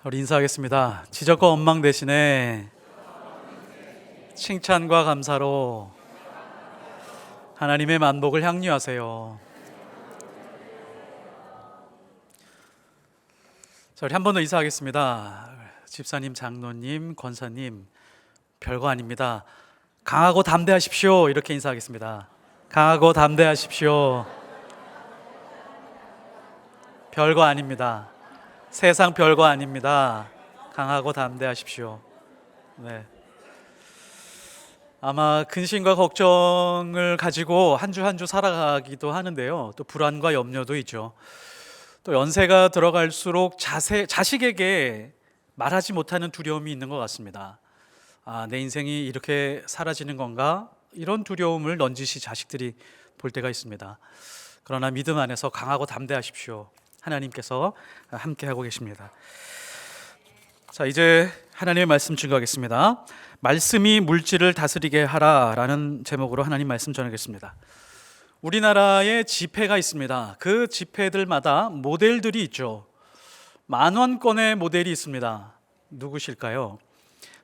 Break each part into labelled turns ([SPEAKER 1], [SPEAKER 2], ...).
[SPEAKER 1] 우리 인사하겠습니다. 지적과 원망 대신에 칭찬과 감사로 하나님의 만복을 향유하세요. 자, 우리 한 번 더 인사하겠습니다. 집사님, 장로님, 권사님, 별거 아닙니다. 강하고 담대하십시오. 이렇게 인사하겠습니다. 강하고 담대하십시오. 별거 아닙니다. 세상 별거 아닙니다. 강하고 담대하십시오. 네. 아마 근심과 걱정을 가지고 한 주 한 주 살아가기도 하는데요. 또 불안과 염려도 있죠. 또 연세가 들어갈수록 자식에게 말하지 못하는 두려움이 있는 것 같습니다. 내 인생이 이렇게 사라지는 건가? 이런 두려움을 넌지시 자식들이 볼 때가 있습니다. 그러나 믿음 안에서 강하고 담대하십시오. 하나님께서 함께하고 계십니다. 자, 이제 하나님의 말씀 증거하겠습니다. 말씀이 물질을 다스리게 하라라는 제목으로 하나님 말씀 전하겠습니다. 우리나라에 지폐가 있습니다. 그 지폐들마다 모델들이 있죠. 10,000원권의 모델이 있습니다. 누구실까요?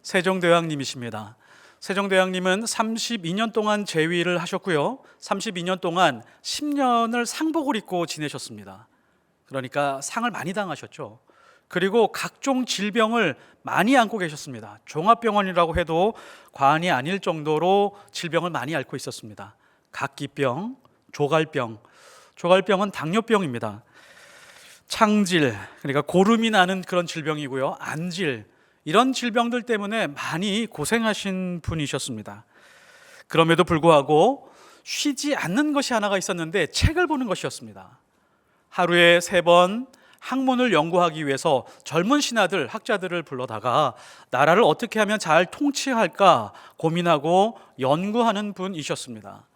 [SPEAKER 1] 세종대왕님이십니다. 세종대왕님은 32년 동안 재위를 하셨고요. 32년 동안 10년을 상복을 입고 지내셨습니다. 그러니까 상을 많이 당하셨죠. 그리고 각종 질병을 많이 안고 계셨습니다. 종합병원이라고 해도 과언이 아닐 정도로 질병을 많이 앓고 있었습니다. 각기병, 조갈병, 조갈병은 당뇨병입니다. 창질, 그러니까 고름이 나는 그런 질병이고요. 안질, 이런 질병들 때문에 많이 고생하신 분이셨습니다. 그럼에도 불구하고 쉬지 않는 것이 하나가 있었는데 책을 보는 것이었습니다. 하루에 3번 학문을 연구하기 위해서 젊은 신하들, 학자들을 불러다가 나라를 어떻게 하면 잘 통치할까 고민하고 연구하는 분이셨습니다.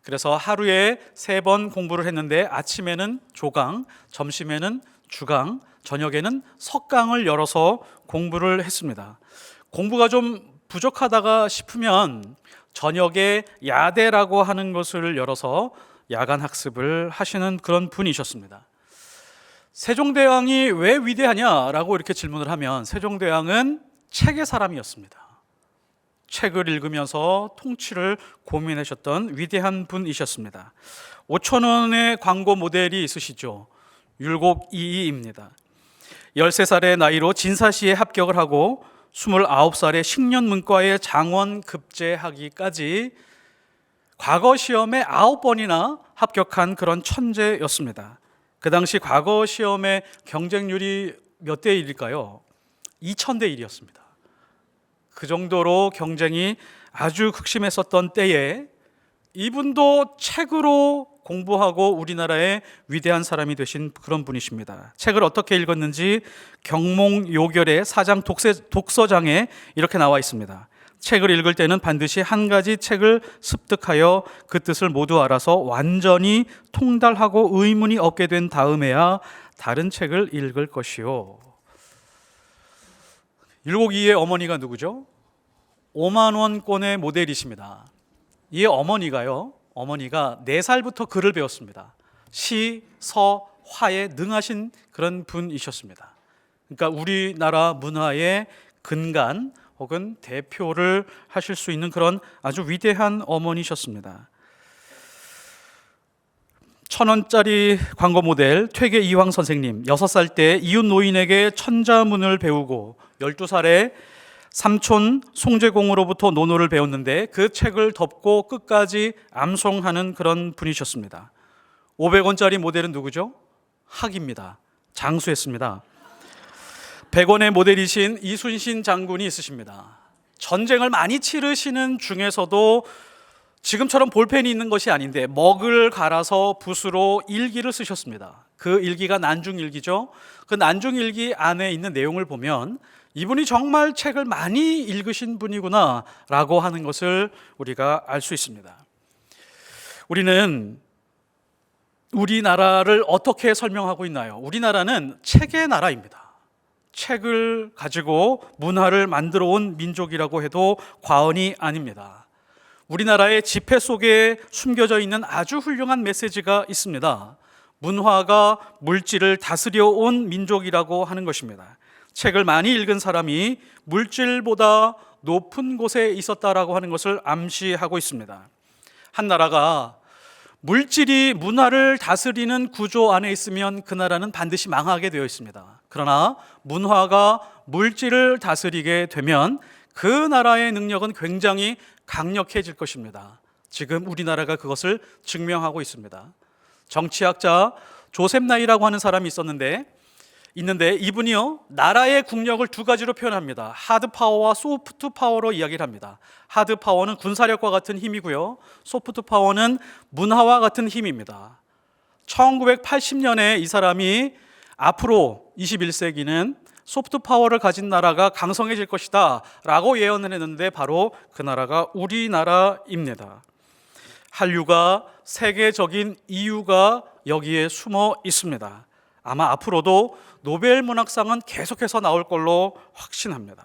[SPEAKER 1] 그래서 하루에 3번 공부를 했는데 아침에는 조강, 점심에는 주강, 저녁에는 석강을 열어서 공부를 했습니다. 공부가 좀 부족하다가 싶으면 저녁에 야대라고 하는 것을 열어서 야간 학습을 하시는 그런 분이셨습니다. 세종대왕이 왜 위대하냐라고 이렇게 질문을 하면 세종대왕은 책의 사람이었습니다. 책을 읽으면서 통치를 고민하셨던 위대한 분이셨습니다. 5,000원의 광고 모델이 있으시죠. 율곡이이입니다. 13살의 나이로 진사시에 합격을 하고 29살에 식년문과에 장원 급제하기까지 과거 시험에 9번이나 합격한 그런 천재였습니다. 그 당시 과거 시험의 경쟁률이 몇 대 1일까요? 2000대 1이었습니다. 그 정도로 경쟁이 아주 극심했었던 때에 이분도 책으로 공부하고 우리나라의 위대한 사람이 되신 그런 분이십니다. 책을 어떻게 읽었는지 경몽요결의 사장 독서장에 이렇게 나와 있습니다. 책을 읽을 때는 반드시 한 가지 책을 습득하여 그 뜻을 모두 알아서 완전히 통달하고 의문이 없게 된 다음에야 다른 책을 읽을 것이요. 율곡이의 어머니가 누구죠? 50,000원권의 모델이십니다. 이 어머니가 4살부터 글을 배웠습니다. 시, 서, 화에 능하신 그런 분이셨습니다. 그러니까 우리나라 문화의 근간 혹은 대표를 하실 수 있는 그런 아주 위대한 어머니셨습니다. 1,000원짜리 광고 모델 퇴계 이황 선생님, 6살 때 이웃 노인에게 천자문을 배우고 12살에 삼촌 송재공으로부터 논어를 배웠는데 그 책을 덮고 끝까지 암송하는 그런 분이셨습니다. 500원짜리 모델은 누구죠? 학입니다. 장수했습니다. 100원의 모델이신 이순신 장군이 있으십니다. 전쟁을 많이 치르시는 중에서도 지금처럼 볼펜이 있는 것이 아닌데 먹을 갈아서 붓으로 일기를 쓰셨습니다. 그 일기가 난중일기죠. 그 난중일기 안에 있는 내용을 보면 이분이 정말 책을 많이 읽으신 분이구나 라고 하는 것을 우리가 알 수 있습니다. 우리는 우리나라를 어떻게 설명하고 있나요? 우리나라는 책의 나라입니다. 책을 가지고 문화를 만들어 온 민족이라고 해도 과언이 아닙니다. 우리나라의 지폐 속에 숨겨져 있는 아주 훌륭한 메시지가 있습니다. 문화가 물질을 다스려 온 민족이라고 하는 것입니다. 책을 많이 읽은 사람이 물질보다 높은 곳에 있었다라고 하는 것을 암시하고 있습니다. 한 나라가 물질이 문화를 다스리는 구조 안에 있으면 그 나라는 반드시 망하게 되어 있습니다. 그러나 문화가 물질을 다스리게 되면 그 나라의 능력은 굉장히 강력해질 것입니다. 지금 우리나라가 그것을 증명하고 있습니다. 정치학자 조셉 나이라고 하는 사람이 있는데 이분이요, 나라의 국력을 두 가지로 표현합니다. 하드 파워와 소프트 파워로 이야기를 합니다. 하드 파워는 군사력과 같은 힘이고요, 소프트 파워는 문화와 같은 힘입니다. 1980년에 이 사람이 앞으로 21세기는 소프트 파워를 가진 나라가 강성해질 것이다 라고 예언을 했는데 바로 그 나라가 우리나라입니다. 한류가 세계적인 이유가 여기에 숨어 있습니다. 아마 앞으로도 노벨 문학상은 계속해서 나올 걸로 확신합니다.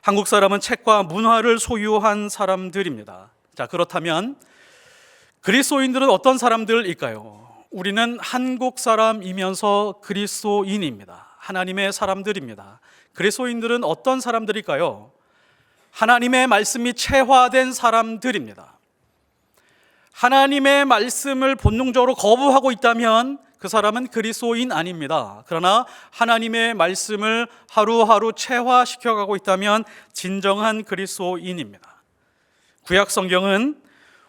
[SPEAKER 1] 한국 사람은 책과 문화를 소유한 사람들입니다. 자, 그렇다면 그리스도인들은 어떤 사람들일까요? 우리는 한국 사람이면서 그리스도인입니다. 하나님의 사람들입니다. 그리스도인들은 어떤 사람들일까요? 하나님의 말씀이 체화된 사람들입니다. 하나님의 말씀을 본능적으로 거부하고 있다면 그 사람은 그리스도인 아닙니다. 그러나 하나님의 말씀을 하루하루 체화시켜가고 있다면 진정한 그리스도인입니다. 구약 성경은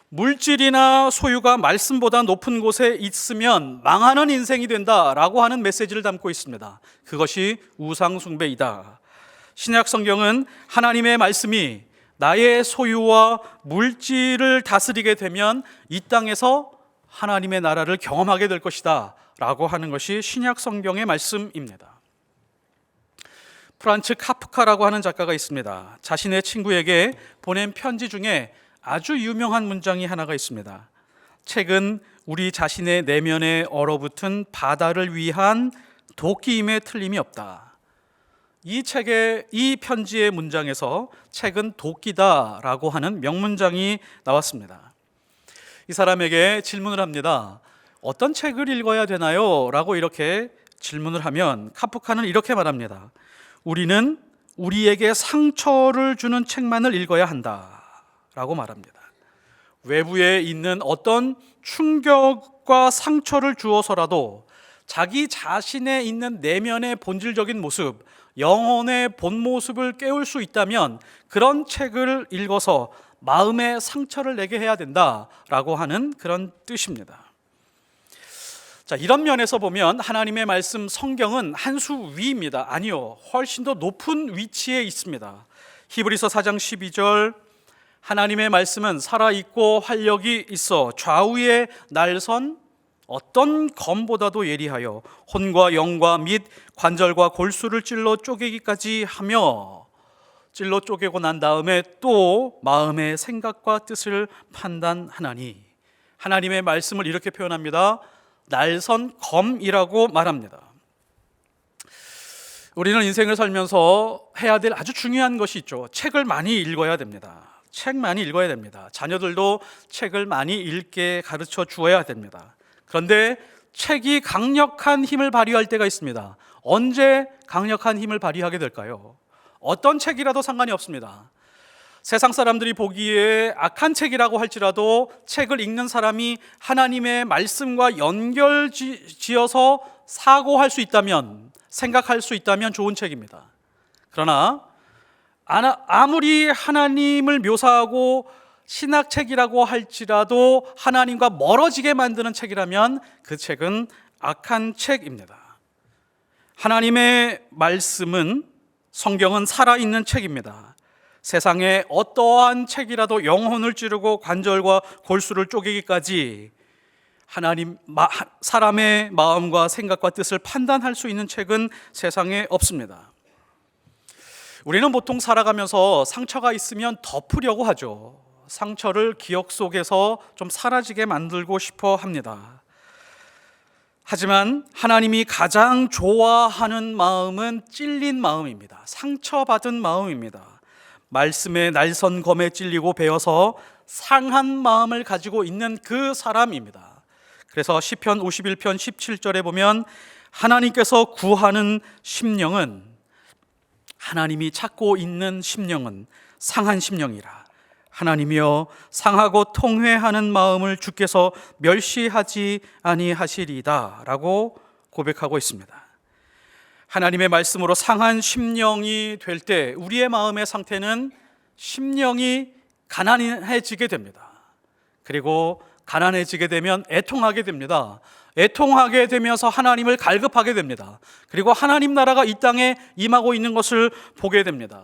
[SPEAKER 1] 물질이나 소유가 말씀보다 높은 곳에 있으면 망하는 인생이 된다라고 하는 메시지를 담고 있습니다. 그것이 우상 숭배이다. 신약 성경은 하나님의 말씀이 나의 소유와 물질을 다스리게 되면 이 땅에서 하나님의 나라를 경험하게 될 것이다 라고 하는 것이 신약 성경의 말씀입니다. 프란츠 카프카라고 하는 작가가 있습니다. 자신의 친구에게 보낸 편지 중에 아주 유명한 문장이 하나가 있습니다. 책은 우리 자신의 내면에 얼어붙은 바다를 위한 도끼임에 틀림이 없다. 이 편지의 문장에서 책은 도끼다라고 하는 명문장이 나왔습니다. 이 사람에게 질문을 합니다. 어떤 책을 읽어야 되나요? 라고 이렇게 질문을 하면 카프카는 이렇게 말합니다. 우리는 우리에게 상처를 주는 책만을 읽어야 한다 라고 말합니다. 외부에 있는 어떤 충격과 상처를 주어서라도 자기 자신에 있는 내면의 본질적인 모습, 영혼의 본 모습을 깨울 수 있다면 그런 책을 읽어서 마음의 상처를 내게 해야 된다라고 하는 그런 뜻입니다. 자, 이런 면에서 보면 하나님의 말씀 성경은 한 수 위입니다. 아니요, 훨씬 더 높은 위치에 있습니다. 히브리서 4장 12절 하나님의 말씀은 살아있고 활력이 있어 좌우에 날선 어떤 검보다도 예리하여 혼과 영과 및 관절과 골수를 찔러 쪼개기까지 하며 찔러 쪼개고 난 다음에 또 마음의 생각과 뜻을 판단하나니. 하나님의 말씀을 이렇게 표현합니다. 날선 검이라고 말합니다. 우리는 인생을 살면서 해야 될 아주 중요한 것이 있죠. 책을 많이 읽어야 됩니다. 책 많이 읽어야 됩니다. 자녀들도 책을 많이 읽게 가르쳐 주어야 됩니다. 그런데 책이 강력한 힘을 발휘할 때가 있습니다. 언제 강력한 힘을 발휘하게 될까요? 어떤 책이라도 상관이 없습니다. 세상 사람들이 보기에 악한 책이라고 할지라도 책을 읽는 사람이 하나님의 말씀과 연결지어서 사고할 수 있다면, 생각할 수 있다면 좋은 책입니다. 그러나 아무리 하나님을 묘사하고 신학책이라고 할지라도 하나님과 멀어지게 만드는 책이라면 그 책은 악한 책입니다. 하나님의 말씀은, 성경은 살아있는 책입니다. 세상에 어떠한 책이라도 영혼을 찌르고 관절과 골수를 쪼개기까지 사람의 마음과 생각과 뜻을 판단할 수 있는 책은 세상에 없습니다. 우리는 보통 살아가면서 상처가 있으면 덮으려고 하죠. 상처를 기억 속에서 좀 사라지게 만들고 싶어 합니다. 하지만 하나님이 가장 좋아하는 마음은 찔린 마음입니다. 상처받은 마음입니다. 말씀의 날선 검에 찔리고 베어서 상한 마음을 가지고 있는 그 사람입니다. 그래서 시편 51편 17절에 보면 하나님께서 구하는 심령은 하나님이 찾고 있는 심령은 상한 심령이라. 하나님이여 상하고 통회하는 마음을 주께서 멸시하지 아니하시리다 라고 고백하고 있습니다. 하나님의 말씀으로 상한 심령이 될 때 우리의 마음의 상태는 심령이 가난해지게 됩니다. 그리고 가난해지게 되면 애통하게 됩니다. 애통하게 되면서 하나님을 갈급하게 됩니다. 그리고 하나님 나라가 이 땅에 임하고 있는 것을 보게 됩니다.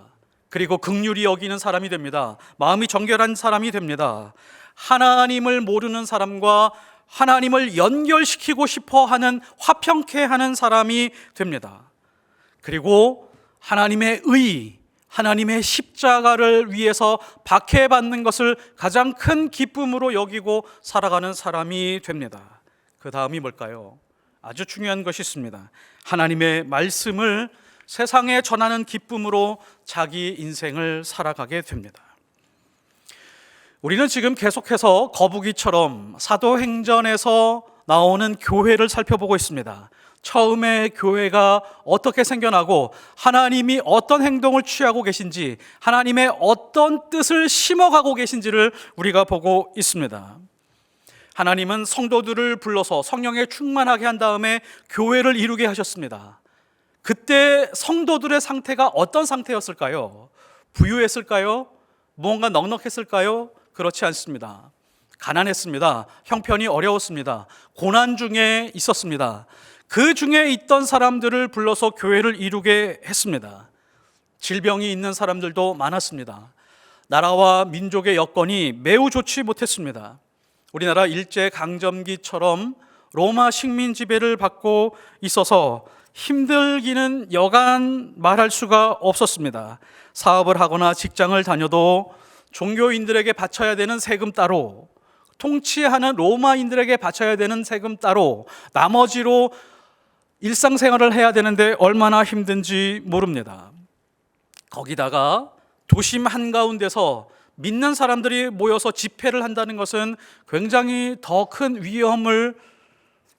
[SPEAKER 1] 그리고 긍휼히 여기는 사람이 됩니다. 마음이 정결한 사람이 됩니다. 하나님을 모르는 사람과 하나님을 연결시키고 싶어 하는, 화평케 하는 사람이 됩니다. 그리고 하나님의 의, 하나님의 십자가를 위해서 박해받는 것을 가장 큰 기쁨으로 여기고 살아가는 사람이 됩니다. 그 다음이 뭘까요? 아주 중요한 것이 있습니다. 하나님의 말씀을 세상에 전하는 기쁨으로 자기 인생을 살아가게 됩니다. 우리는 지금 계속해서 거북이처럼 사도행전에서 나오는 교회를 살펴보고 있습니다. 처음에 교회가 어떻게 생겨나고 하나님이 어떤 행동을 취하고 계신지, 하나님의 어떤 뜻을 심어가고 계신지를 우리가 보고 있습니다. 하나님은 성도들을 불러서 성령에 충만하게 한 다음에 교회를 이루게 하셨습니다. 그때 성도들의 상태가 어떤 상태였을까요? 부유했을까요? 무언가 넉넉했을까요? 그렇지 않습니다. 가난했습니다. 형편이 어려웠습니다. 고난 중에 있었습니다. 그 중에 있던 사람들을 불러서 교회를 이루게 했습니다. 질병이 있는 사람들도 많았습니다. 나라와 민족의 여건이 매우 좋지 못했습니다. 우리나라 일제강점기처럼 로마 식민 지배를 받고 있어서 힘들기는 여간 말할 수가 없었습니다. 사업을 하거나 직장을 다녀도 종교인들에게 바쳐야 되는 세금 따로, 통치하는 로마인들에게 바쳐야 되는 세금 따로, 나머지로 일상생활을 해야 되는데 얼마나 힘든지 모릅니다. 거기다가 도심 한가운데서 믿는 사람들이 모여서 집회를 한다는 것은 굉장히 더 큰 위험을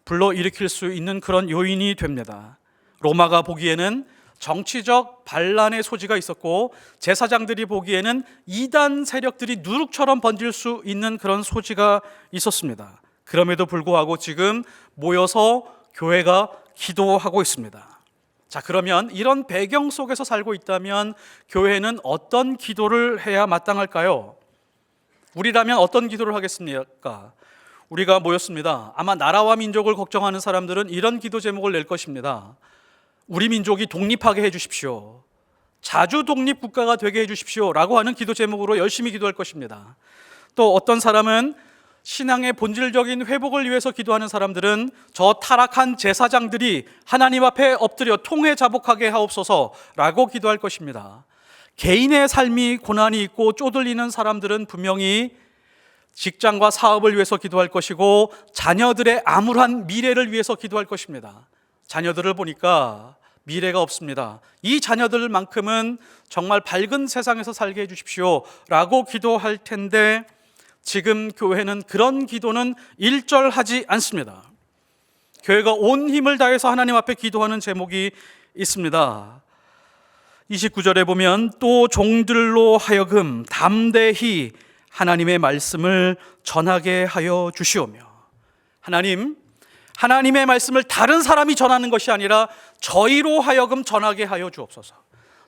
[SPEAKER 1] 불러일으킬 수 있는 그런 요인이 됩니다. 로마가 보기에는 정치적 반란의 소지가 있었고, 제사장들이 보기에는 이단 세력들이 누룩처럼 번질 수 있는 그런 소지가 있었습니다. 그럼에도 불구하고 지금 모여서 교회가 기도하고 있습니다. 자, 그러면 이런 배경 속에서 살고 있다면 교회는 어떤 기도를 해야 마땅할까요? 우리라면 어떤 기도를 하겠습니까? 우리가 모였습니다. 아마 나라와 민족을 걱정하는 사람들은 이런 기도 제목을 낼 것입니다. 우리 민족이 독립하게 해주십시오. 자주 독립 국가가 되게 해주십시오 라고 하는 기도 제목으로 열심히 기도할 것입니다. 또 어떤 사람은 신앙의 본질적인 회복을 위해서 기도하는 사람들은 저 타락한 제사장들이 하나님 앞에 엎드려 통회 자복하게 하옵소서 라고 기도할 것입니다. 개인의 삶이 고난이 있고 쪼들리는 사람들은 분명히 직장과 사업을 위해서 기도할 것이고, 자녀들의 암울한 미래를 위해서 기도할 것입니다. 자녀들을 보니까 미래가 없습니다. 이 자녀들만큼은 정말 밝은 세상에서 살게 해주십시오 라고 기도할 텐데, 지금 교회는 그런 기도는 일절하지 않습니다. 교회가 온 힘을 다해서 하나님 앞에 기도하는 제목이 있습니다. 29절에 보면 또 종들로 하여금 담대히 하나님의 말씀을 전하게 하여 주시오며, 하나님의 말씀을 다른 사람이 전하는 것이 아니라 저희로 하여금 전하게 하여 주옵소서.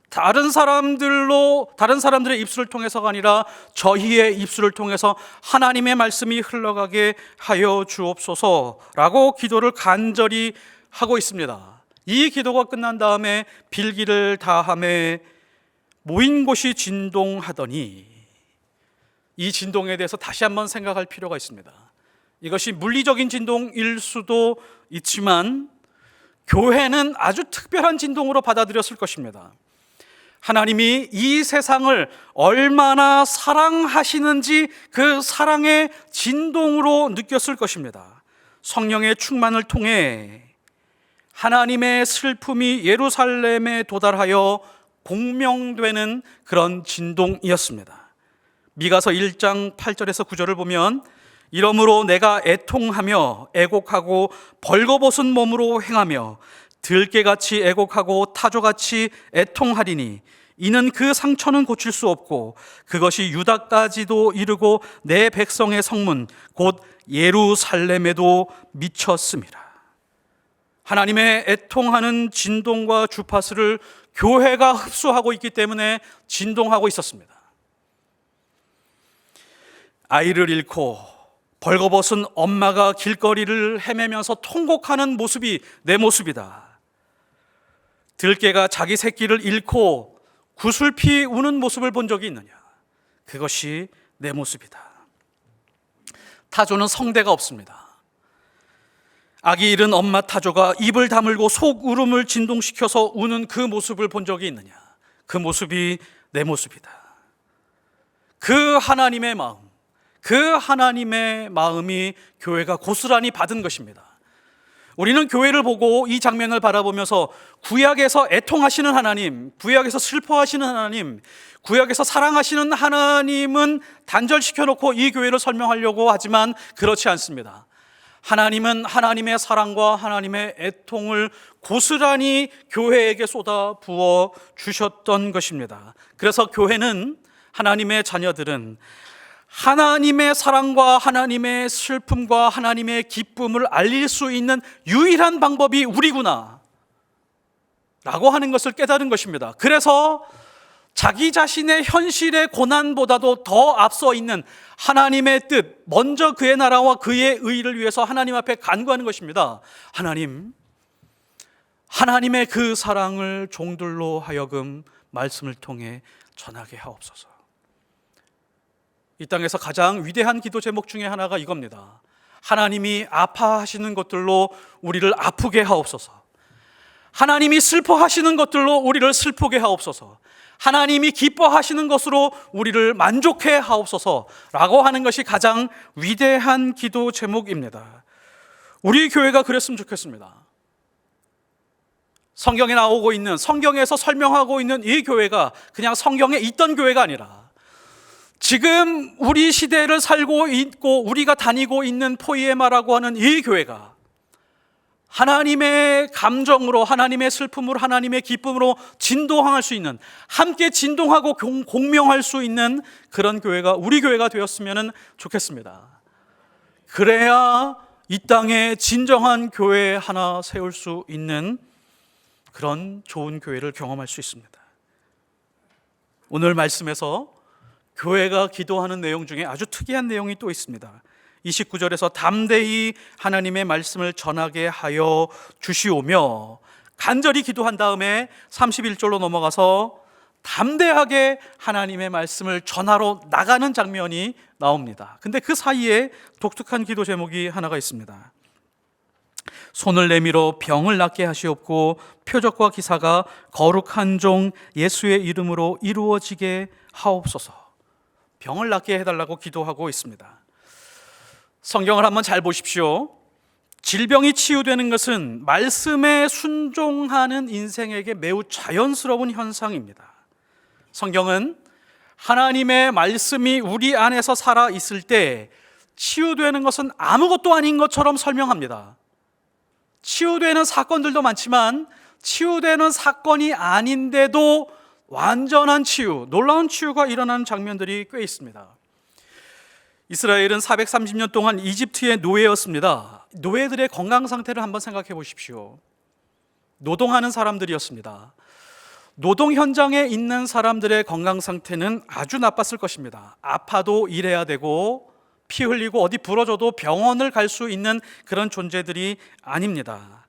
[SPEAKER 1] 다른 사람들의 입술을 통해서가 아니라 저희의 입술을 통해서 하나님의 말씀이 흘러가게 하여 주옵소서라고 기도를 간절히 하고 있습니다. 이 기도가 끝난 다음에 빌기를 다함에 모인 곳이 진동하더니, 이 진동에 대해서 다시 한번 생각할 필요가 있습니다. 이것이 물리적인 진동일 수도 있지만 교회는 아주 특별한 진동으로 받아들였을 것입니다. 하나님이 이 세상을 얼마나 사랑하시는지 그 사랑의 진동으로 느꼈을 것입니다. 성령의 충만을 통해 하나님의 슬픔이 예루살렘에 도달하여 공명되는 그런 진동이었습니다. 미가서 1장 8절에서 9절을 보면, 이러므로 내가 애통하며 애곡하고 벌거벗은 몸으로 행하며 들깨같이 애곡하고 타조같이 애통하리니 이는 그 상처는 고칠 수 없고 그것이 유다까지도 이르고 내 백성의 성문 곧 예루살렘에도 미쳤습니다. 하나님의 애통하는 진동과 주파수를 교회가 흡수하고 있기 때문에 진동하고 있었습니다. 아이를 잃고 벌거벗은 엄마가 길거리를 헤매면서 통곡하는 모습이 내 모습이다. 들깨가 자기 새끼를 잃고 구슬피 우는 모습을 본 적이 있느냐? 그것이 내 모습이다. 타조는 성대가 없습니다. 아기 잃은 엄마 타조가 입을 다물고 속 울음을 진동시켜서 우는 그 모습을 본 적이 있느냐? 그 모습이 내 모습이다. 그 하나님의 마음, 그 하나님의 마음이 교회가 고스란히 받은 것입니다. 우리는 교회를 보고 이 장면을 바라보면서 구약에서 애통하시는 하나님, 구약에서 슬퍼하시는 하나님, 구약에서 사랑하시는 하나님은 단절시켜놓고 이 교회를 설명하려고 하지만 그렇지 않습니다. 하나님은 하나님의 사랑과 하나님의 애통을 고스란히 교회에게 쏟아 부어 주셨던 것입니다. 그래서 교회는, 하나님의 자녀들은 하나님의 사랑과 하나님의 슬픔과 하나님의 기쁨을 알릴 수 있는 유일한 방법이 우리구나 라고 하는 것을 깨달은 것입니다. 그래서 자기 자신의 현실의 고난보다도 더 앞서 있는 하나님의 뜻, 먼저 그의 나라와 그의 의를 위해서 하나님 앞에 간구하는 것입니다. 하나님, 하나님의 그 사랑을 종들로 하여금 말씀을 통해 전하게 하옵소서. 이 땅에서 가장 위대한 기도 제목 중에 하나가 이겁니다. 하나님이 아파하시는 것들로 우리를 아프게 하옵소서. 하나님이 슬퍼하시는 것들로 우리를 슬프게 하옵소서. 하나님이 기뻐하시는 것으로 우리를 만족해 하옵소서 라고 하는 것이 가장 위대한 기도 제목입니다. 우리 교회가 그랬으면 좋겠습니다. 성경에 나오고 있는, 성경에서 설명하고 있는 이 교회가 그냥 성경에 있던 교회가 아니라 지금 우리 시대를 살고 있고 우리가 다니고 있는 포이에마라고 하는 이 교회가 하나님의 감정으로, 하나님의 슬픔으로, 하나님의 기쁨으로 진동할 수 있는, 함께 진동하고 공명할 수 있는 그런 교회가 우리 교회가 되었으면 좋겠습니다. 그래야 이 땅에 진정한 교회 하나 세울 수 있는 그런 좋은 교회를 경험할 수 있습니다. 오늘 말씀에서 교회가 기도하는 내용 중에 아주 특이한 내용이 또 있습니다. 29절에서 담대히 하나님의 말씀을 전하게 하여 주시오며, 간절히 기도한 다음에 31절로 넘어가서 담대하게 하나님의 말씀을 전하러 나가는 장면이 나옵니다. 근데 그 사이에 독특한 기도 제목이 하나가 있습니다. 손을 내밀어 병을 낫게 하시옵고 표적과 기사가 거룩한 종 예수의 이름으로 이루어지게 하옵소서. 병을 낫게 해달라고 기도하고 있습니다. 성경을 한번 잘 보십시오. 질병이 치유되는 것은 말씀에 순종하는 인생에게 매우 자연스러운 현상입니다. 성경은 하나님의 말씀이 우리 안에서 살아 있을 때 치유되는 것은 아무것도 아닌 것처럼 설명합니다. 치유되는 사건들도 많지만 치유되는 사건이 아닌데도 완전한 치유, 놀라운 치유가 일어나는 장면들이 꽤 있습니다. 이스라엘은 430년 동안 이집트의 노예였습니다. 노예들의 건강 상태를 한번 생각해 보십시오. 노동하는 사람들이었습니다. 노동 현장에 있는 사람들의 건강 상태는 아주 나빴을 것입니다. 아파도 일해야 되고 피 흘리고 어디 부러져도 병원을 갈 수 있는 그런 존재들이 아닙니다.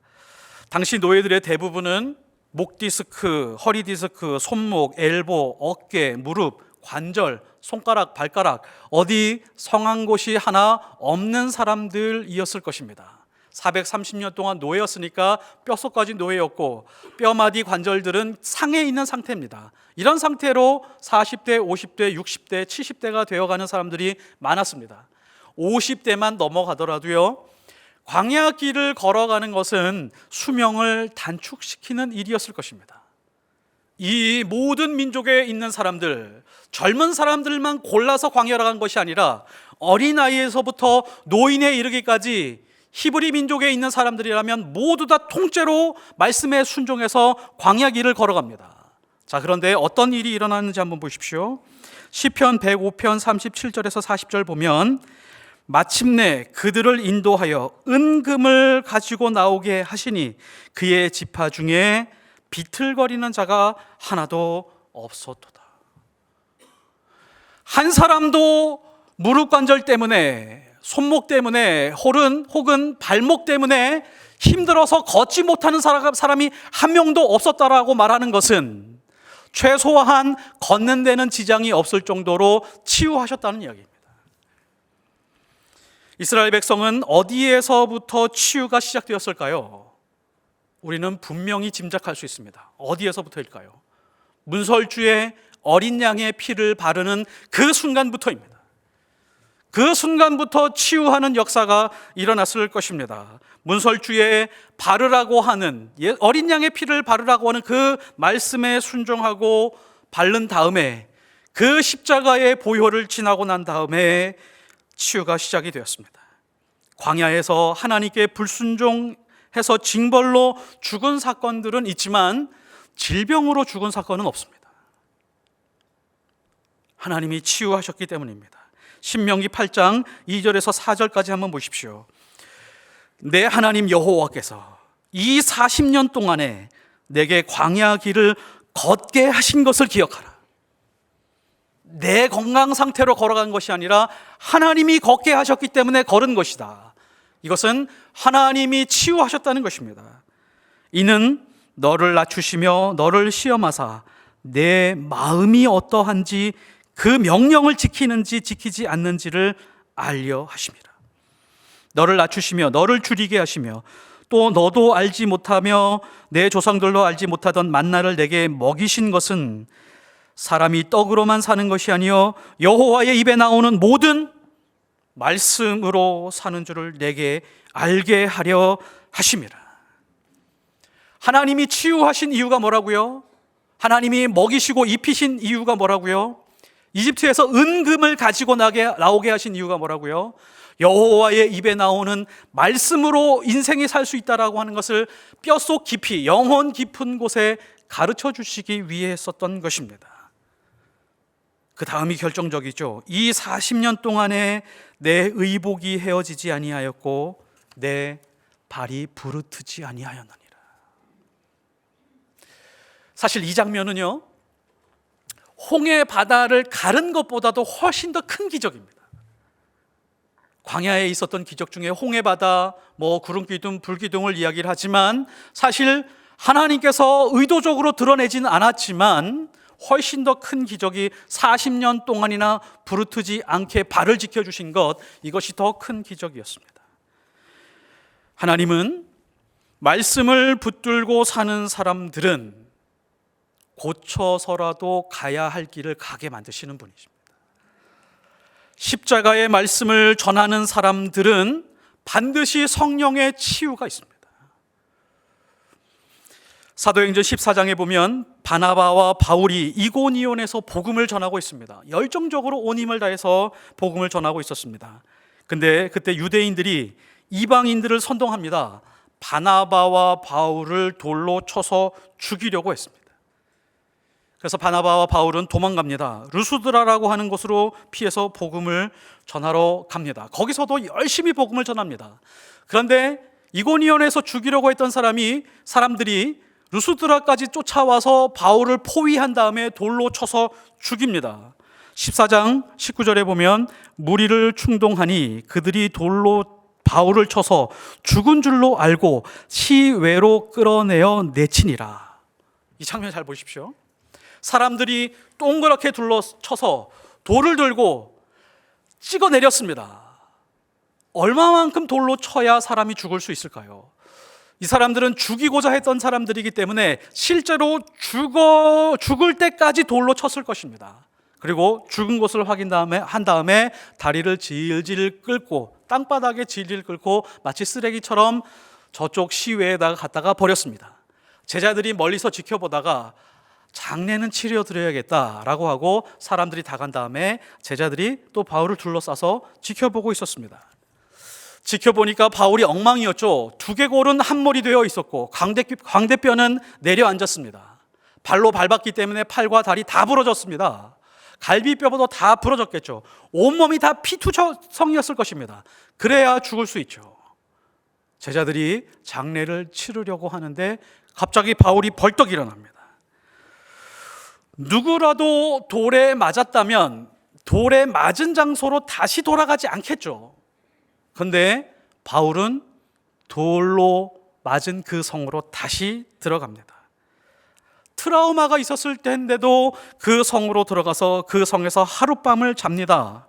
[SPEAKER 1] 당시 노예들의 대부분은 목 디스크, 허리 디스크, 손목, 엘보, 어깨, 무릎, 관절, 손가락, 발가락 어디 성한 곳이 하나 없는 사람들이었을 것입니다. 430년 동안 노예였으니까 뼛속까지 노예였고 뼈마디 관절들은 상해 있는 상태입니다. 이런 상태로 40대, 50대, 60대, 70대가 되어가는 사람들이 많았습니다. 50대만 넘어가더라도요, 광야길을 걸어가는 것은 수명을 단축시키는 일이었을 것입니다. 이 모든 민족에 있는 사람들, 젊은 사람들만 골라서 광야로 간 것이 아니라 어린아이에서부터 노인에 이르기까지 히브리 민족에 있는 사람들이라면 모두 다 통째로 말씀에 순종해서 광야 길을 걸어갑니다. 자, 그런데 어떤 일이 일어났는지 한번 보십시오. 시편 105편 37절에서 40절 보면 마침내 그들을 인도하여 은금을 가지고 나오게 하시니 그의 지파 중에 비틀거리는 자가 하나도 없었도다. 한 사람도 무릎 관절 때문에, 손목 때문에, 혹은 발목 때문에 힘들어서 걷지 못하는 사람이 한 명도 없었다라고 말하는 것은 최소한 걷는 데는 지장이 없을 정도로 치유하셨다는 이야기입니다. 이스라엘 백성은 어디에서부터 치유가 시작되었을까요? 우리는 분명히 짐작할 수 있습니다. 어디에서부터일까요? 문설주에 어린 양의 피를 바르는 그 순간부터입니다. 그 순간부터 치유하는 역사가 일어났을 것입니다. 문설주에 바르라고 하는, 어린 양의 피를 바르라고 하는 그 말씀에 순종하고 바른 다음에 그 십자가의 보혈을 지나고 난 다음에 치유가 시작이 되었습니다. 광야에서 하나님께 불순종해서 징벌로 죽은 사건들은 있지만 질병으로 죽은 사건은 없습니다. 하나님이 치유하셨기 때문입니다. 신명기 8장 2절에서 4절까지 한번 보십시오. 내 하나님 여호와께서 이 40년 동안에 내게 광야 길을 걷게 하신 것을 기억하라. 내 건강 상태로 걸어간 것이 아니라 하나님이 걷게 하셨기 때문에 걸은 것이다. 이것은 하나님이 치유하셨다는 것입니다. 이는 너를 낮추시며 너를 시험하사 내 마음이 어떠한지 그 명령을 지키는지 지키지 않는지를 알려 하심이라. 너를 낮추시며 너를 줄이게 하시며 또 너도 알지 못하며 내 조상들도 알지 못하던 만나를 내게 먹이신 것은 사람이 떡으로만 사는 것이 아니요 여호와의 입에 나오는 모든 말씀으로 사는 줄을 내게 알게 하려 하심이라. 하나님이 치유하신 이유가 뭐라고요? 하나님이 먹이시고 입히신 이유가 뭐라고요? 이집트에서 은금을 가지고 나오게 하신 이유가 뭐라고요? 여호와의 입에 나오는 말씀으로 인생이 살 수 있다라고 하는 것을 뼛속 깊이, 영혼 깊은 곳에 가르쳐 주시기 위해 했었던 것입니다. 그 다음이 결정적이죠. 이 40년 동안에 내 의복이 헤어지지 아니하였고 내 발이 부르트지 아니하였느니라. 사실 이 장면은요, 홍해 바다를 가른 것보다도 훨씬 더 큰 기적입니다. 광야에 있었던 기적 중에 홍해 바다, 구름 기둥, 불 기둥을 이야기를 하지만 사실 하나님께서 의도적으로 드러내지는 않았지만 훨씬 더 큰 기적이 40년 동안이나 부르트지 않게 발을 지켜주신 것, 이것이 더 큰 기적이었습니다. 하나님은 말씀을 붙들고 사는 사람들은 고쳐서라도 가야 할 길을 가게 만드시는 분이십니다. 십자가의 말씀을 전하는 사람들은 반드시 성령의 치유가 있습니다. 사도행전 14장에 보면 바나바와 바울이 이고니온에서 복음을 전하고 있습니다. 열정적으로 온 힘을 다해서 복음을 전하고 있었습니다. 근데 그때 유대인들이 이방인들을 선동합니다. 바나바와 바울을 돌로 쳐서 죽이려고 했습니다. 그래서 바나바와 바울은 도망갑니다. 루스드라라고 하는 곳으로 피해서 복음을 전하러 갑니다. 거기서도 열심히 복음을 전합니다. 그런데 이고니온에서 죽이려고 했던 사람들이 루스드라까지 쫓아와서 바울을 포위한 다음에 돌로 쳐서 죽입니다. 14장 19절에 보면 무리를 충동하니 그들이 돌로 바울을 쳐서 죽은 줄로 알고 시외로 끌어내어 내치니라. 이 장면 잘 보십시오. 사람들이 동그랗게 둘러쳐서 돌을 들고 찍어 내렸습니다. 얼마만큼 돌로 쳐야 사람이 죽을 수 있을까요? 이 사람들은 죽이고자 했던 사람들이기 때문에 실제로 죽을 때까지 돌로 쳤을 것입니다. 그리고 죽은 것을 한 다음에 다리를 질질 끌고, 땅바닥에 질질 끌고 마치 쓰레기처럼 저쪽 시외에다가 갖다가 버렸습니다. 제자들이 멀리서 지켜보다가 장례는 치러드려야겠다라고 하고 사람들이 다 간 다음에 제자들이 또 바울을 둘러싸서 지켜보고 있었습니다. 지켜보니까 바울이 엉망이었죠. 두개골은 함몰이 되어 있었고 광대뼈는 내려앉았습니다. 발로 밟았기 때문에 팔과 다리 다 부러졌습니다. 갈비뼈도 다 부러졌겠죠. 온몸이 다 피투성이었을 것입니다. 그래야 죽을 수 있죠. 제자들이 장례를 치르려고 하는데 갑자기 바울이 벌떡 일어납니다. 누구라도 돌에 맞았다면 돌에 맞은 장소로 다시 돌아가지 않겠죠. 그런데 바울은 돌로 맞은 그 성으로 다시 들어갑니다. 트라우마가 있었을 텐데도 그 성으로 들어가서 그 성에서 하룻밤을 잡니다.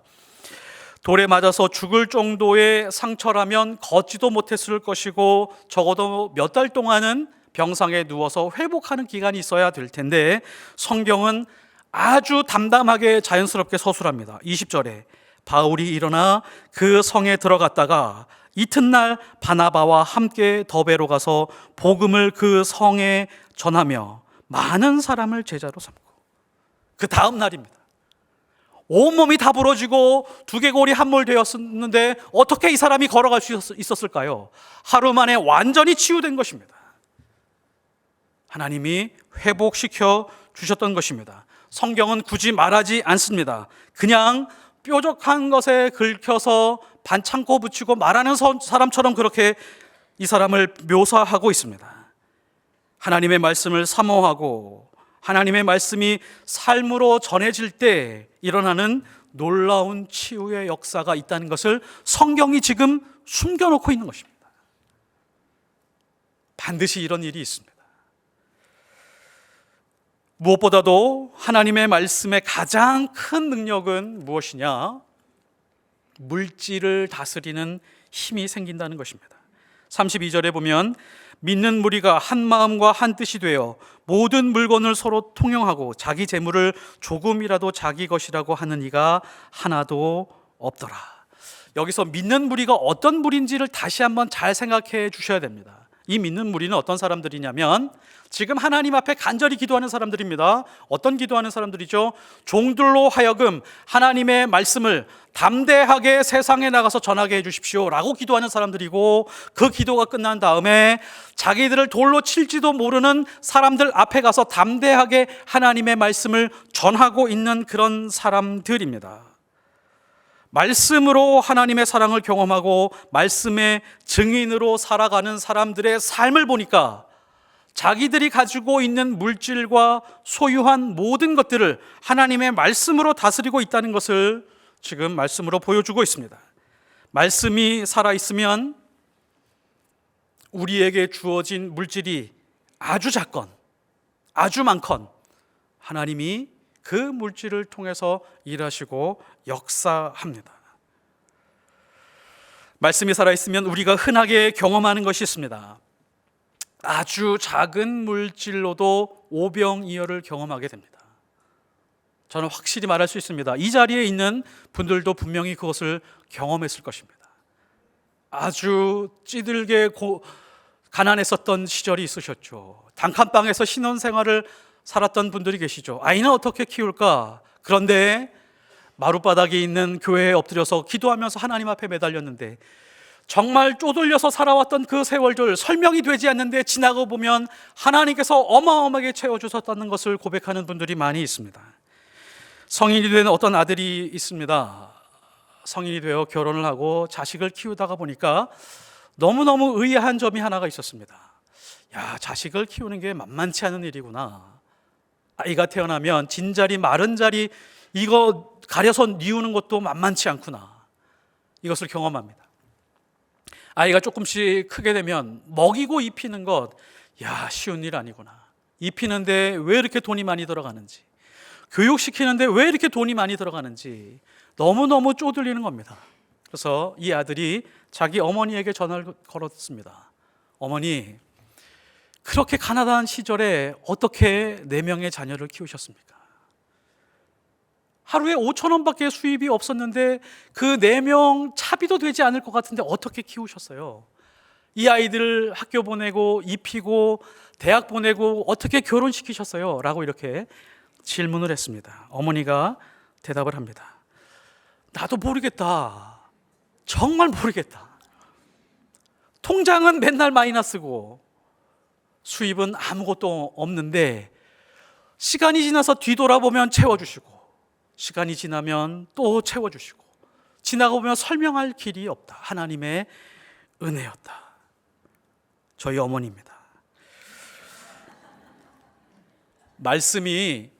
[SPEAKER 1] 돌에 맞아서 죽을 정도의 상처라면 걷지도 못했을 것이고 적어도 몇 달 동안은 병상에 누워서 회복하는 기간이 있어야 될 텐데 성경은 아주 담담하게 자연스럽게 서술합니다. 20절에 바울이 일어나 그 성에 들어갔다가 이튿날 바나바와 함께 더베로 가서 복음을 그 성에 전하며 많은 사람을 제자로 삼고, 그 다음 날입니다. 온몸이 다 부러지고 두개골이 함몰되었는데 어떻게 이 사람이 걸어갈 수 있었을까요? 하루 만에 완전히 치유된 것입니다. 하나님이 회복시켜 주셨던 것입니다. 성경은 굳이 말하지 않습니다. 그냥 뾰족한 것에 긁혀서 반창고 붙이고 말하는 사람처럼 그렇게 이 사람을 묘사하고 있습니다. 하나님의 말씀을 사모하고 하나님의 말씀이 삶으로 전해질 때 일어나는 놀라운 치유의 역사가 있다는 것을 성경이 지금 숨겨놓고 있는 것입니다. 반드시 이런 일이 있습니다. 무엇보다도 하나님의 말씀의 가장 큰 능력은 무엇이냐? 물질을 다스리는 힘이 생긴다는 것입니다. 32절에 보면 믿는 무리가 한 마음과 한 뜻이 되어 모든 물건을 서로 통용하고 자기 재물을 조금이라도 자기 것이라고 하는 이가 하나도 없더라. 여기서 믿는 무리가 어떤 무리인지를 다시 한번 잘 생각해 주셔야 됩니다. 이 믿는 무리는 어떤 사람들이냐면 지금 하나님 앞에 간절히 기도하는 사람들입니다. 어떤 기도하는 사람들이죠? 종들로 하여금 하나님의 말씀을 담대하게 세상에 나가서 전하게 해주십시오 라고 기도하는 사람들이고, 그 기도가 끝난 다음에 자기들을 돌로 칠지도 모르는 사람들 앞에 가서 담대하게 하나님의 말씀을 전하고 있는 그런 사람들입니다. 말씀으로 하나님의 사랑을 경험하고 말씀의 증인으로 살아가는 사람들의 삶을 보니까 자기들이 가지고 있는 물질과 소유한 모든 것들을 하나님의 말씀으로 다스리고 있다는 것을 지금 말씀으로 보여주고 있습니다. 말씀이 살아있으면 우리에게 주어진 물질이 아주 작건 아주 많건 하나님이 그 물질을 통해서 일하시고 역사합니다. 말씀이 살아있으면 우리가 흔하게 경험하는 것이 있습니다. 아주 작은 물질로도 오병이어를 경험하게 됩니다. 저는 확실히 말할 수 있습니다. 이 자리에 있는 분들도 분명히 그것을 경험했을 것입니다. 아주 찌들게 가난했었던 시절이 있으셨죠. 단칸방에서 신혼생활을 살았던 분들이 계시죠. 아이는 어떻게 키울까? 그런데 마룻바닥에 있는 교회에 엎드려서 기도하면서 하나님 앞에 매달렸는데 정말 쪼들려서 살아왔던 그 세월들 설명이 되지 않는데 지나고 보면 하나님께서 어마어마하게 채워주셨다는 것을 고백하는 분들이 많이 있습니다. 성인이 된 어떤 아들이 있습니다. 성인이 되어 결혼을 하고 자식을 키우다가 보니까 너무너무 의아한 점이 하나가 있었습니다. 야, 자식을 키우는 게 만만치 않은 일이구나. 아이가 태어나면 진자리 마른자리 이거 가려서 뉘우는 것도 만만치 않구나. 이것을 경험합니다. 아이가 조금씩 크게 되면 먹이고 입히는 것, 야, 쉬운 일 아니구나. 입히는데 왜 이렇게 돈이 많이 들어가는지, 교육시키는데 왜 이렇게 돈이 많이 들어가는지 너무너무 쪼들리는 겁니다. 그래서 이 아들이 자기 어머니에게 전화를 걸었습니다. 어머니, 그렇게 가난한 시절에 어떻게 4명의 자녀를 키우셨습니까? 하루에 5,000원밖에 수입이 없었는데 그 4명 차비도 되지 않을 것 같은데 어떻게 키우셨어요? 이 아이들을 학교 보내고 입히고 대학 보내고 어떻게 결혼시키셨어요? 라고 이렇게 질문을 했습니다. 어머니가 대답을 합니다. 나도 모르겠다. 정말 모르겠다. 통장은 맨날 마이너스고 수입은 아무것도 없는데 시간이 지나서 뒤돌아보면 채워주시고 시간이 지나면 또 채워주시고 지나가보면 설명할 길이 없다. 하나님의 은혜였다. 저희 어머니입니다. 말씀이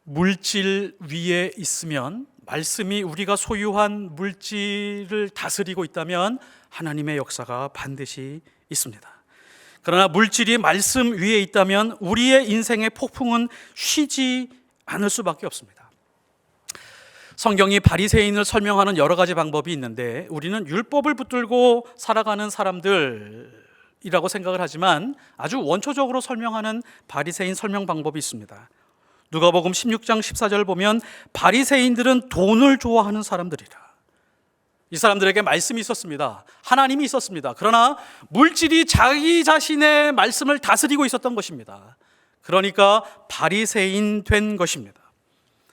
[SPEAKER 1] 물질 위에 있으면, 말씀이 우리가 소유한 물질을 다스리고 있다면 하나님의 역사가 반드시 있습니다. 그러나 물질이 말씀 위에 있다면 우리의 인생의 폭풍은 쉬지 않을 수밖에 없습니다. 성경이 바리새인을 설명하는 여러 가지 방법이 있는데 우리는 율법을 붙들고 살아가는 사람들이라고 생각을 하지만 아주 원초적으로 설명하는 바리새인 설명 방법이 있습니다. 누가복음 16장 14절 보면 바리새인들은 돈을 좋아하는 사람들이라. 이 사람들에게 말씀이 있었습니다. 하나님이 있었습니다. 그러나 물질이 자기 자신의 말씀을 다스리고 있었던 것입니다. 그러니까 바리새인 된 것입니다.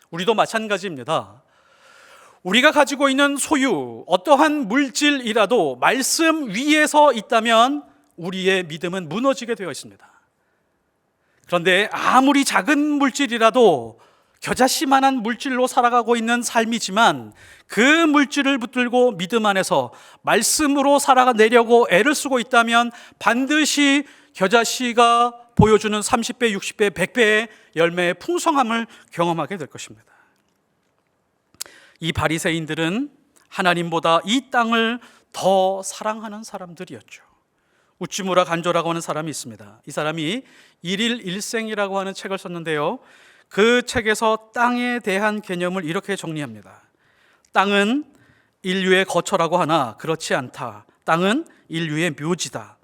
[SPEAKER 1] 우리도 마찬가지입니다. 우리가 가지고 있는 소유, 어떠한 물질이라도 말씀 위에서 있다면 우리의 믿음은 무너지게 되어 있습니다. 그런데 아무리 작은 물질이라도 겨자씨만한 물질로 살아가고 있는 삶이지만 그 물질을 붙들고 믿음 안에서 말씀으로 살아내려고 애를 쓰고 있다면 반드시 겨자씨가 보여주는 30배, 60배, 100배의 열매의 풍성함을 경험하게 될 것입니다. 이 바리새인들은 하나님보다 이 땅을 더 사랑하는 사람들이었죠. 우찌무라 간조라고 하는 사람이 있습니다. 이 사람이 일일 일생이라고 하는 책을 썼는데요, 그 책에서 땅에 대한 개념을 이렇게 정리합니다. 땅은 인류의 거처라고 하나 그렇지 않다. 땅은 인류의 묘지다.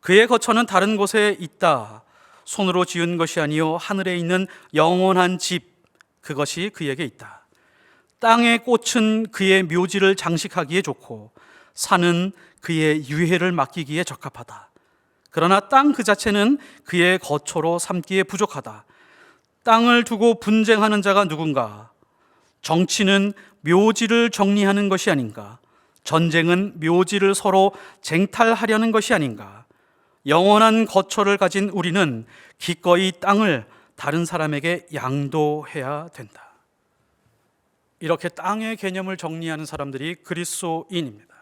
[SPEAKER 1] 그의 거처는 다른 곳에 있다. 손으로 지은 것이 아니요 하늘에 있는 영원한 집, 그것이 그에게 있다. 땅의 꽃은 그의 묘지를 장식하기에 좋고 산은 그의 유해를 맡기기에 적합하다. 그러나 땅 그 자체는 그의 거처로 삼기에 부족하다. 땅을 두고 분쟁하는 자가 누군가? 정치는 묘지를 정리하는 것이 아닌가? 전쟁은 묘지를 서로 쟁탈하려는 것이 아닌가? 영원한 거처를 가진 우리는 기꺼이 땅을 다른 사람에게 양도해야 된다. 이렇게 땅의 개념을 정리하는 사람들이 그리스도인입니다.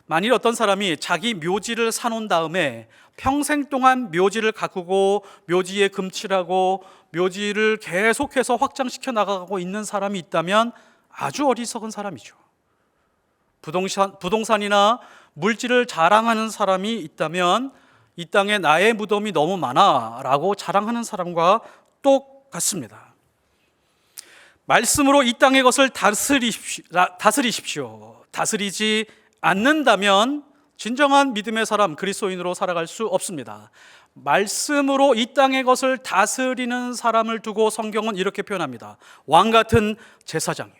[SPEAKER 1] 만일 어떤 사람이 자기 묘지를 사놓은 다음에 평생 동안 묘지를 가꾸고 묘지에 금칠하고 묘지를 계속해서 확장시켜 나가고 있는 사람이 있다면 아주 어리석은 사람이죠. 부동산이나 물질을 자랑하는 사람이 있다면 이 땅에 나의 무덤이 너무 많아 라고 자랑하는 사람과 똑같습니다. 말씀으로 이 땅의 것을 다스리십시오. 다스리지 않는다면 진정한 믿음의 사람, 그리스도인으로 살아갈 수 없습니다. 말씀으로 이 땅의 것을 다스리는 사람을 두고 성경은 이렇게 표현합니다. 왕 같은 제사장이요.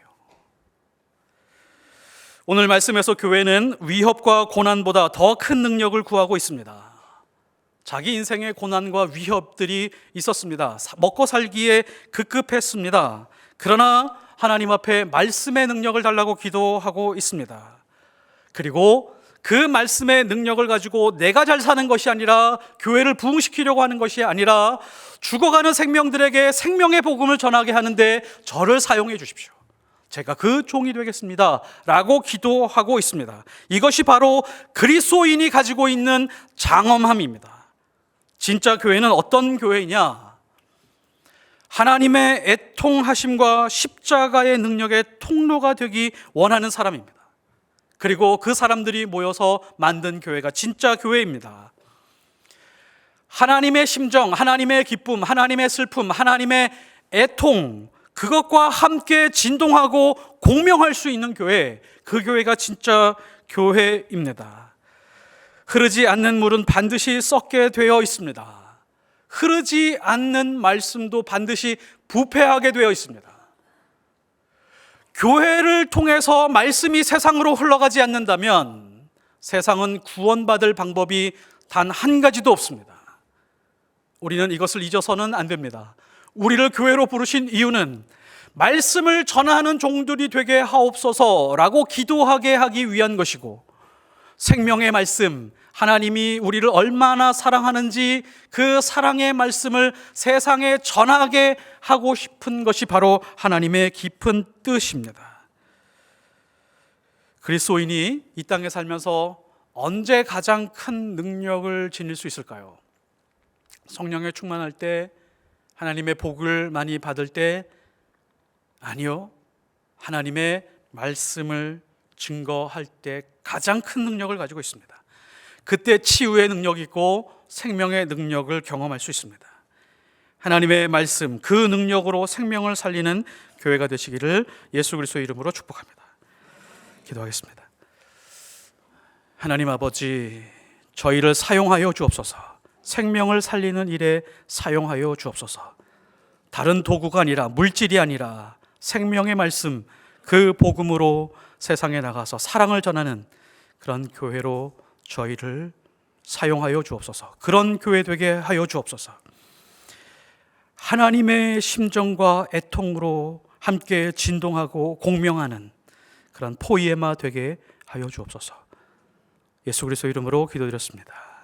[SPEAKER 1] 오늘 말씀에서 교회는 위협과 고난보다 더 큰 능력을 구하고 있습니다. 자기 인생의 고난과 위협들이 있었습니다. 먹고 살기에 급급했습니다. 그러나 하나님 앞에 말씀의 능력을 달라고 기도하고 있습니다. 그리고 그 말씀의 능력을 가지고 내가 잘 사는 것이 아니라 교회를 부흥시키려고 하는 것이 아니라 죽어가는 생명들에게 생명의 복음을 전하게 하는데 저를 사용해 주십시오. 제가 그 종이 되겠습니다 라고 기도하고 있습니다. 이것이 바로 그리스도인이 가지고 있는 장엄함입니다. 진짜 교회는 어떤 교회이냐? 하나님의 애통하심과 십자가의 능력의 통로가 되기 원하는 사람입니다. 그리고 그 사람들이 모여서 만든 교회가 진짜 교회입니다. 하나님의 심정, 하나님의 기쁨, 하나님의 슬픔, 하나님의 애통, 그것과 함께 진동하고 공명할 수 있는 교회, 그 교회가 진짜 교회입니다. 흐르지 않는 물은 반드시 썩게 되어 있습니다. 흐르지 않는 말씀도 반드시 부패하게 되어 있습니다. 교회를 통해서 말씀이 세상으로 흘러가지 않는다면 세상은 구원받을 방법이 단 한 가지도 없습니다. 우리는 이것을 잊어서는 안 됩니다. 우리를 교회로 부르신 이유는 말씀을 전하는 종들이 되게 하옵소서라고 기도하게 하기 위한 것이고, 생명의 말씀, 하나님이 우리를 얼마나 사랑하는지 그 사랑의 말씀을 세상에 전하게 하고 싶은 것이 바로 하나님의 깊은 뜻입니다. 그리스도인이 이 땅에 살면서 언제 가장 큰 능력을 지닐 수 있을까요? 성령에 충만할 때, 하나님의 복을 많이 받을 때? 아니요. 하나님의 말씀을 증거할 때 가장 큰 능력을 가지고 있습니다. 그때 치유의 능력이 있고 생명의 능력을 경험할 수 있습니다. 하나님의 말씀, 그 능력으로 생명을 살리는 교회가 되시기를 예수 그리스도의 이름으로 축복합니다. 기도하겠습니다. 하나님 아버지, 저희를 사용하여 주옵소서. 생명을 살리는 일에 사용하여 주옵소서. 다른 도구가 아니라, 물질이 아니라 생명의 말씀, 그 복음으로 세상에 나가서 사랑을 전하는 그런 교회로 저희를 사용하여 주옵소서. 그런 교회 되게 하여 주옵소서. 하나님의 심정과 애통으로 함께 진동하고 공명하는 그런 포이에마 되게 하여 주옵소서. 예수 그리스도 이름으로 기도드렸습니다.